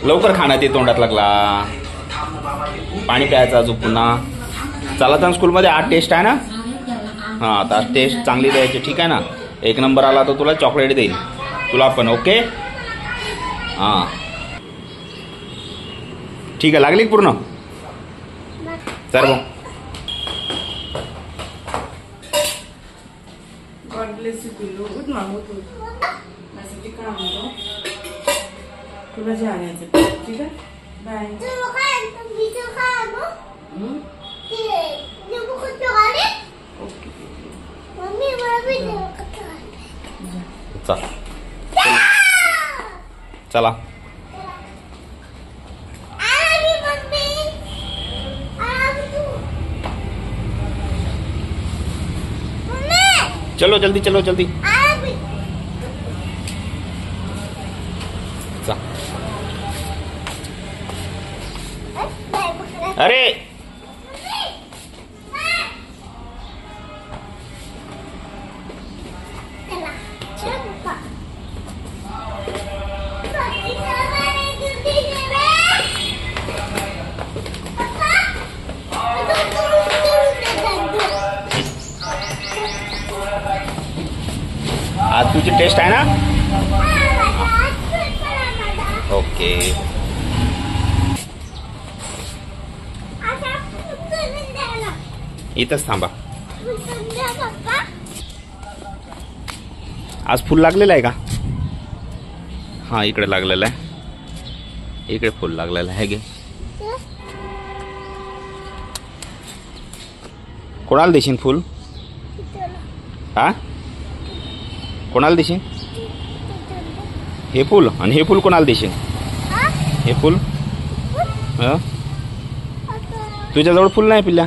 लवकर खाण्यात ये, तोंडात लागला. पाणी प्यायचं अजून पुन्हा. चला तर स्कूलमध्ये आज टेस्ट आहे ना. हां आता टेस्ट चांगली द्यायची, ठीक आहे ना. 1 नंबर आला तर तुला चॉकलेट देईल, तुला पण. ओके हां ठीक आहे. लागली पूर्ण. चल मग. God bless you, Pillu. Good mom, good. माझ्यासाठी काम होतं. तुला जाण्याचं, ठीक आहे. बाय. चला. चलो जल्दी, चलो जल्दी. अरे आज तुझी टेस्ट आहे ना. ओके इथंच थांबा. आज फुल लागलेलं आहे का. हां इकडे लागलेलं आहे, इकडे फुल लागलेलं आहे. घे. कोणाला देशील फुल. हा कोणाला देशील हे फुल. आणि हे फुल कोणाला देशील. हे फुल तुझ्याजवळ फुल नाही पिल्ल्या.